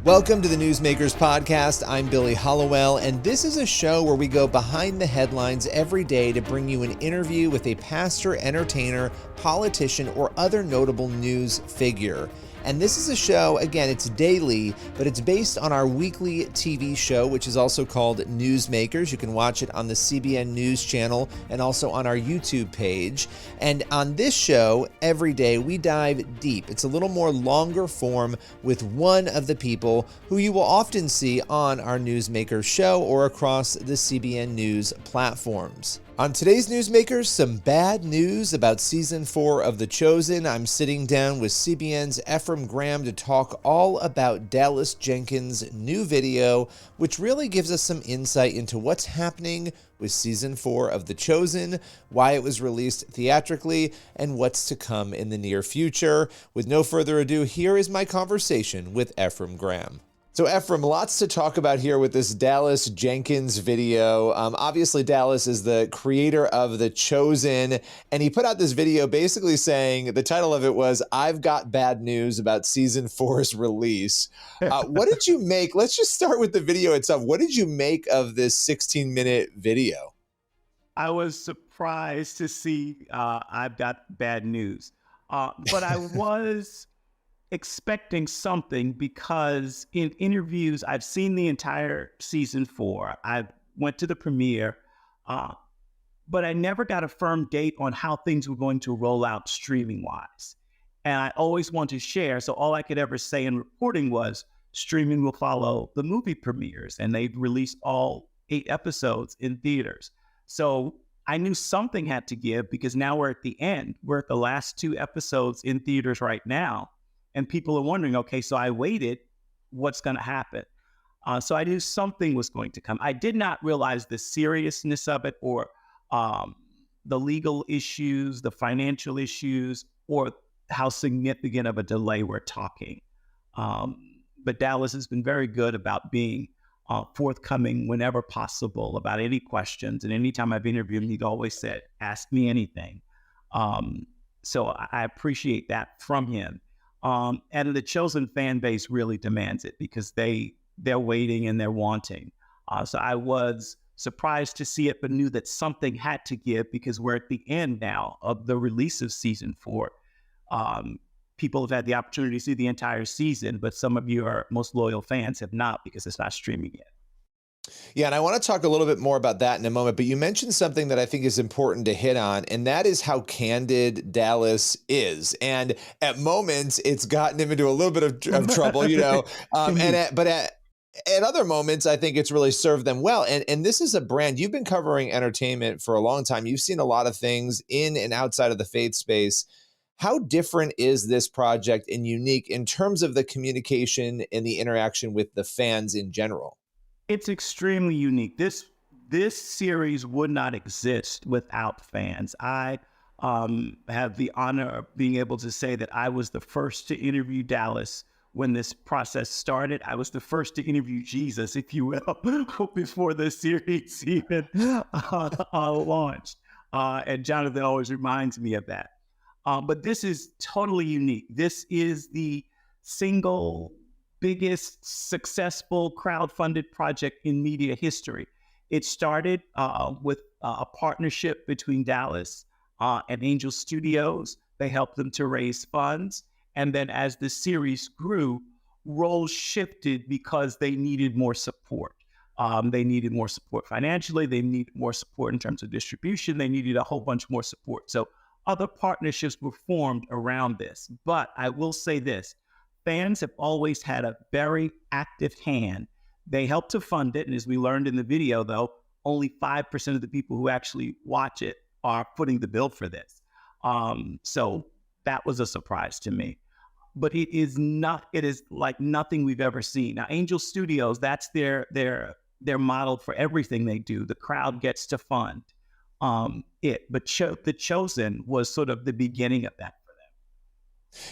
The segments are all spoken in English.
Welcome to the Newsmakers Podcast. I'm Billy Hollowell, and this is a show where we go behind the headlines every day to bring you an interview with a pastor, entertainer, politician, or other notable news figure. And this is a show, again, it's daily, but it's based on our weekly TV show, which is also called Newsmakers. You can watch it on the CBN News channel and also on our YouTube page. And on this show, every day, we dive deep. It's a little more longer form with one of the people who you will often see on our Newsmakers show or across the CBN News platforms. On today's Newsmakers, some bad news about Season 4 of The Chosen. I'm sitting down with CBN's Efrem Graham to talk all about Dallas Jenkins' new video, which really gives us some insight into what's happening with Season 4 of The Chosen, why it was released theatrically, and what's to come in the near future. With no further ado, here is my conversation with Efrem Graham. So Efrem, lots to talk about here with this Dallas Jenkins video. Obviously, Dallas is the creator of The Chosen, and he put out this video basically saying, the title of it was, "I've got bad news about Season 4's release." What did you make? Let's just start with the video itself. What did you make of this 16-minute video? I was surprised to see I've got bad news, but I was expecting something because in interviews, I've seen the entire Season 4. I went to the premiere, but I never got a firm date on how things were going to roll out streaming-wise. And I always want to share, so all I could ever say in reporting was streaming will follow the movie premieres, and they've released all 8 episodes in theaters. So I knew something had to give because now we're at the end. We're at the last 2 episodes in theaters right now. And people are wondering, okay, so I waited, what's going to happen? So I knew something was going to come. I did not realize the seriousness of it or the legal issues, the financial issues, or how significant of a delay we're talking. But Dallas has been very good about being forthcoming whenever possible about any questions. And anytime I've interviewed him, he'd always said, ask me anything. So I appreciate that from him. And the Chosen fan base really demands it because they're waiting and they're wanting. So I was surprised to see it, but knew that something had to give because we're at the end now of the release of Season 4. People have had the opportunity to see the entire season, but some of your most loyal fans have not because it's not streaming yet. Yeah, and I want to talk a little bit more about that in a moment, but you mentioned something that I think is important to hit on, and that is how candid Dallas is. And at moments, it's gotten him into a little bit of trouble, you know, but at other moments, I think it's really served them well. And this is a brand, you've been covering entertainment for a long time. You've seen a lot of things in and outside of the faith space. How different is this project and unique in terms of the communication and the interaction with the fans in general? It's extremely unique. This series would not exist without fans. I have the honor of being able to say that I was the first to interview Dallas when this process started. I was the first to interview Jesus, if you will, before the series even launched. And Jonathan always reminds me of that. But this is totally unique. This is the single biggest successful crowdfunded project in media history. It started with a partnership between Dallas and Angel Studios. They helped them to raise funds. And then as the series grew, roles shifted because they needed more support. They needed more support financially. They needed more support in terms of distribution. They needed a whole bunch more support. So other partnerships were formed around this. But I will say this. Fans have always had a very active hand. They help to fund it. And as we learned in the video, though, only 5% of the people who actually watch it are footing the bill for this. So that was a surprise to me. But it is like nothing we've ever seen. Now, Angel Studios, that's their model for everything they do. The crowd gets to fund it. But The Chosen was sort of the beginning of that.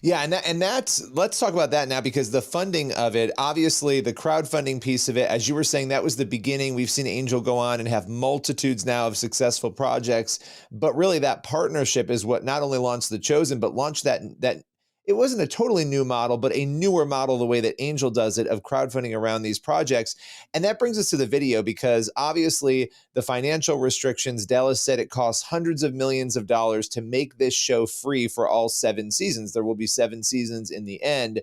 Yeah, and that's, let's talk about that now, because the funding of it, obviously the crowdfunding piece of it, as you were saying, that was the beginning. We've seen Angel go on and have multitudes now of successful projects, but really that partnership is what not only launched The Chosen, but launched that it wasn't a totally new model, but a newer model, the way that Angel does it, of crowdfunding around these projects. And that brings us to the video, because obviously the financial restrictions, Dallas said it costs hundreds of millions of dollars to make this show free for all 7 seasons. There will be 7 seasons in the end.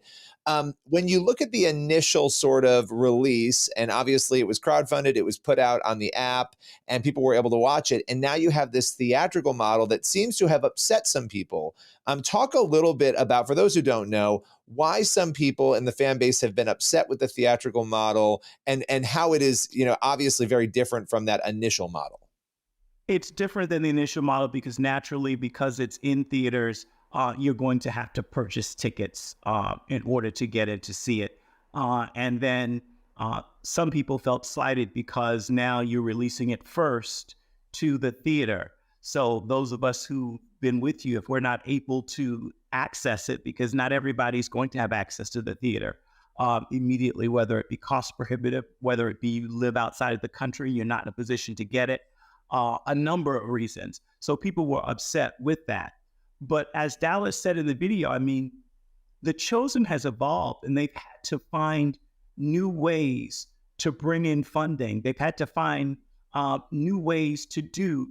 When you look at the initial sort of release, and obviously it was crowdfunded, it was put out on the app, and people were able to watch it. And now you have this theatrical model that seems to have upset some people. Talk a little bit about, for those who don't know, why some people in the fan base have been upset with the theatrical model, and how it is, obviously very different from that initial model. It's different than the initial model because naturally, because it's in theaters, you're going to have to purchase tickets in order to get in to see it. And then some people felt slighted because now you're releasing it first to the theater. So those of us who've been with you, if we're not able to access it, because not everybody's going to have access to the theater immediately, whether it be cost prohibitive, whether it be you live outside of the country, you're not in a position to get it, a number of reasons. So people were upset with that. But as Dallas said in the video, I mean, The Chosen has evolved, and they've had to find new ways to bring in funding. They've had to find new ways to do.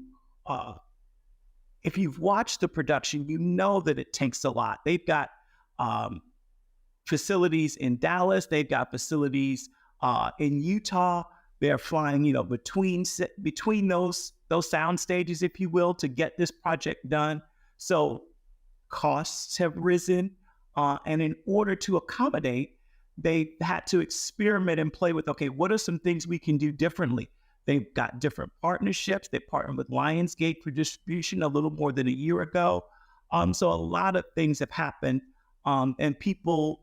If you've watched the production, you know that it takes a lot. They've got facilities in Dallas. They've got facilities in Utah. They're flying, between those sound stages, if you will, to get this project done. So costs have risen, and in order to accommodate, they had to experiment and play with, okay, what are some things we can do differently? They've got different partnerships. They partnered with Lionsgate for distribution a little more than a year ago. So a lot of things have happened, and people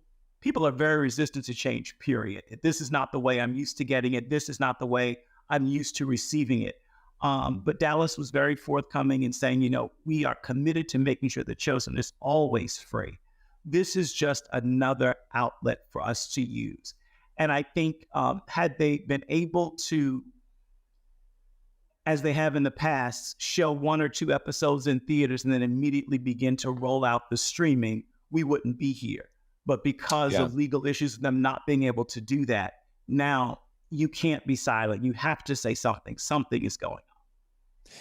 are very resistant to change, period. This is not the way I'm used to getting it. This is not the way I'm used to receiving it. But Dallas was very forthcoming in saying, we are committed to making sure The Chosen is always free. This is just another outlet for us to use. And I think had they been able to, as they have in the past, show 1 or 2 episodes in theaters and then immediately begin to roll out the streaming, we wouldn't be here. But because of legal issues, them not being able to do that, now you can't be silent. You have to say something. Something is going on.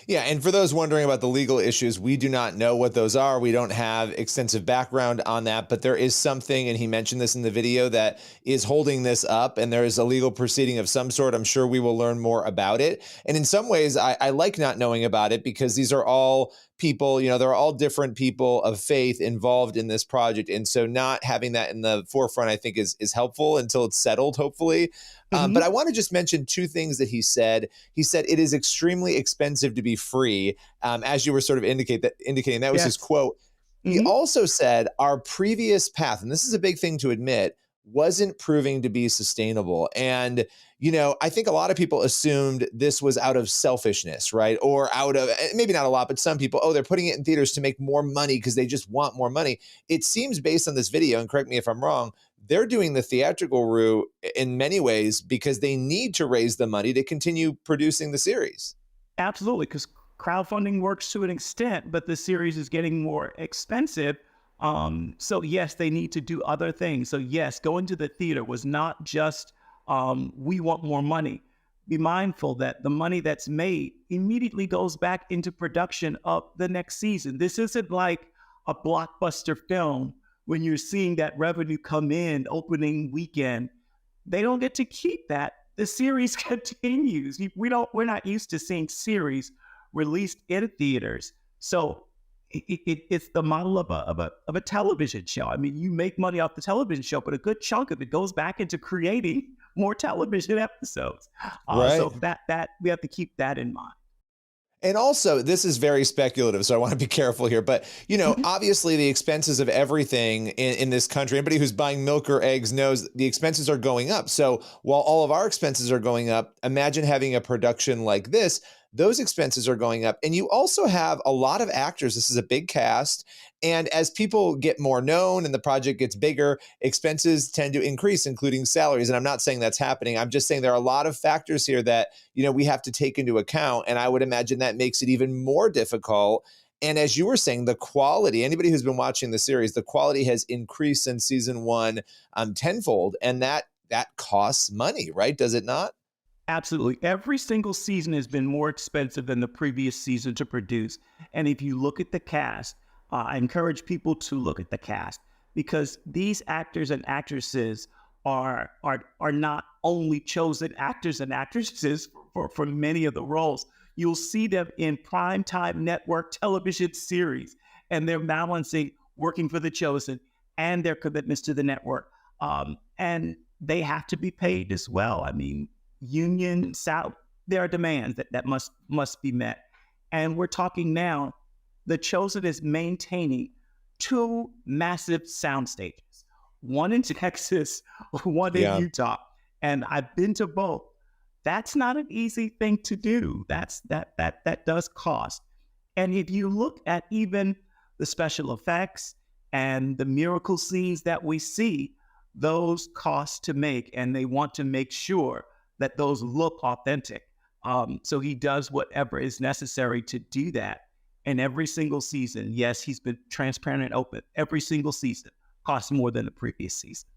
Yeah, and for those wondering about the legal issues, we do not know what those are. We don't have extensive background on that, but there is something, and he mentioned this in the video, that is holding this up, and there is a legal proceeding of some sort. I'm sure we will learn more about it. And in some ways, I like not knowing about it, because these are all people, they're all different people of faith involved in this project. And so not having that in the forefront, I think, is helpful until it's settled, hopefully. But I want to just mention 2 things that he said. He said it is extremely expensive to be free, as you were sort of indicating. That was his quote. He also said our previous path, and this is a big thing to admit, wasn't proving to be sustainable. And, I think a lot of people assumed this was out of selfishness, right? Or out of, maybe not a lot, but some people, they're putting it in theaters to make more money because they just want more money. It seems, based on this video, and correct me if I'm wrong, they're doing the theatrical route in many ways because they need to raise the money to continue producing the series. Absolutely, because crowdfunding works to an extent, but the series is getting more expensive. So yes, they need to do other things. So yes, going to the theater was not just, we want more money. Be mindful that the money that's made immediately goes back into production of the next season. This isn't like a blockbuster film when you're seeing that revenue come in opening weekend. They don't get to keep that. The series continues. We're not used to seeing series released in theaters. So it's the model of a television show. I mean, you make money off the television show, but a good chunk of it goes back into creating more television episodes. Right. So that we have to keep that in mind. And also, this is very speculative, so I want to be careful here. But, obviously the expenses of everything in this country, anybody who's buying milk or eggs knows the expenses are going up. So while all of our expenses are going up, imagine having a production like this. Those expenses are going up. And you also have a lot of actors. This is a big cast. And as people get more known and the project gets bigger, expenses tend to increase, including salaries. And I'm not saying that's happening. I'm just saying there are a lot of factors here that, we have to take into account. And I would imagine that makes it even more difficult. And as you were saying, the quality, anybody who's been watching the series, the quality has increased since season one tenfold. And that costs money, right? Does it not? Absolutely. Every single season has been more expensive than the previous season to produce. And if you look at the cast, I encourage people to look at the cast, because these actors and actresses are not only chosen actors and actresses for many of the roles. You'll see them in primetime network television series, and they're balancing working for The Chosen and their commitments to the network. And they have to be paid as well. I mean, union salary, there are demands that must be met. And we're talking now, The Chosen is maintaining two massive sound stages, one in Texas, one in Utah. And I've been to both. That's not an easy thing to do. That does cost. And if you look at even the special effects and the miracle scenes that we see, those cost to make, and they want to make sure that those look authentic. So he does whatever is necessary to do that. And every single season, yes, he's been transparent and open. Every single season costs more than the previous season.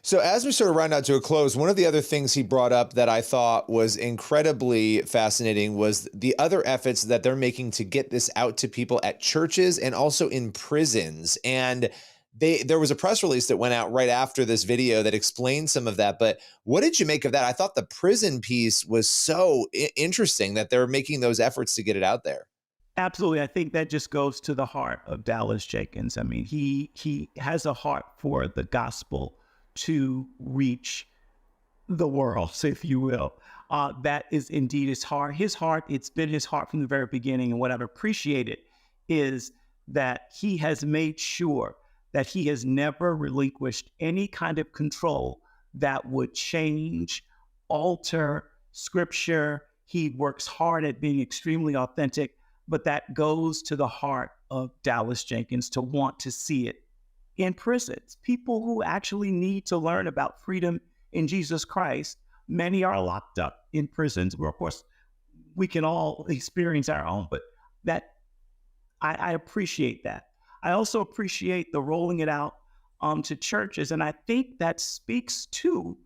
So as we sort of round out to a close, one of the other things he brought up that I thought was incredibly fascinating was the other efforts that they're making to get this out to people at churches and also in prisons. And there was a press release that went out right after this video that explained some of that. But what did you make of that? I thought the prison piece was so interesting that they're making those efforts to get it out there. Absolutely. I think that just goes to the heart of Dallas Jenkins. I mean, he has a heart for the gospel to reach the world, if you will. That is indeed his heart. It's been his heart from the very beginning. And what I've appreciated is that he has made sure that he has never relinquished any kind of control that would change, alter scripture. He works hard at being extremely authentic, but that goes to the heart of Dallas Jenkins to want to see it in prisons. People who actually need to learn about freedom in Jesus Christ, many are locked up in prisons where, of course, we can all experience our own, but that I appreciate that. I also appreciate the rolling it out to churches, and I think that speaks to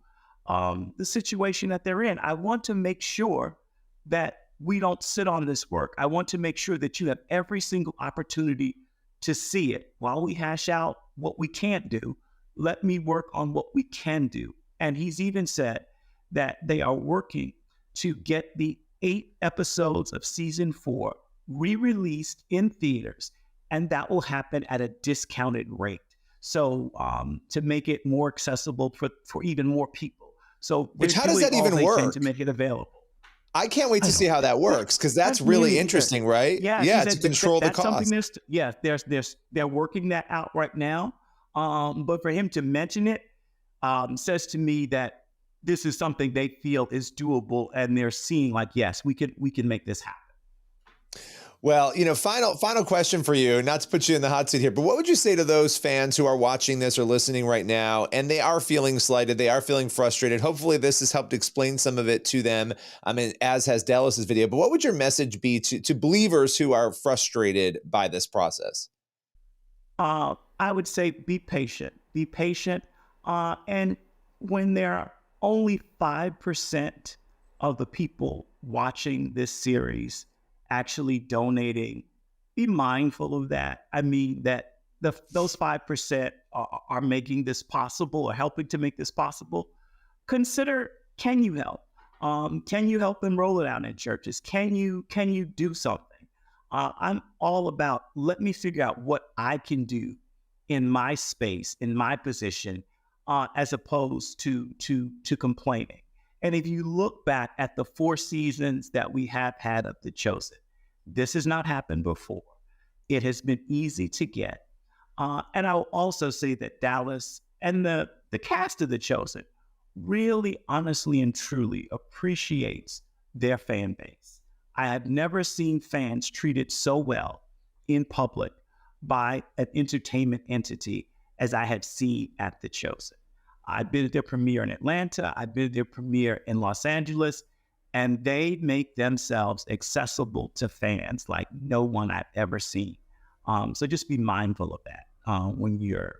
the situation that they're in. I want to make sure that we don't sit on this work. I want to make sure that you have every single opportunity to see it. While we hash out what we can't do, let me work on what we can do. And he's even said that they are working to get the 8 episodes of season 4 re-released in theaters, and that will happen at a discounted rate. So to make it more accessible for even more people. So how does that even work? To make it available. I can't wait to see how that works, because that's really interesting, right? Yeah, to control the cost. They're working that out right now. But for him to mention it says to me that this is something they feel is doable, and they're seeing like, yes, we can make this happen. Well, final question for you, not to put you in the hot seat here, but what would you say to those fans who are watching this or listening right now, and they are feeling slighted, they are feeling frustrated? Hopefully this has helped explain some of it to them, as has Dallas's video. But what would your message be to believers who are frustrated by this process? I would say be patient. Be patient. And when there are only 5% of the people watching this series actually donating, be mindful of that. I mean, that those 5% are making this possible or helping to make this possible. Consider, can you help? Can you help them roll it out in churches? Can you do something? I'm all about, let me figure out what I can do in my space, in my position, as opposed to complaining. And if you look back at the 4 seasons that we have had of The Chosen, this has not happened before. It has been easy to get. And I will also say that Dallas and the cast of The Chosen really, honestly, and truly appreciates their fan base. I have never seen fans treated so well in public by an entertainment entity as I have seen at The Chosen. I've been at their premiere in Atlanta. I've been at their premiere in Los Angeles. and they make themselves accessible to fans like no one I've ever seen. So just be mindful of that when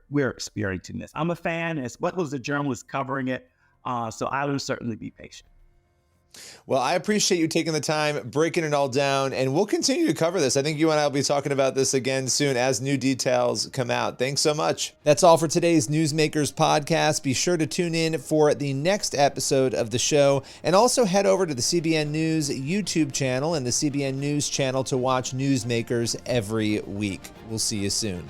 we're experiencing this. I'm a fan as well as a journalist covering it, so I will certainly be patient. Well, I appreciate you taking the time, breaking it all down, and we'll continue to cover this. I think you and I will be talking about this again soon as new details come out. Thanks so much. That's all for today's Newsmakers podcast. Be sure to tune in for the next episode of the show, and also head over to the CBN News YouTube channel and the CBN News channel to watch Newsmakers every week. We'll see you soon.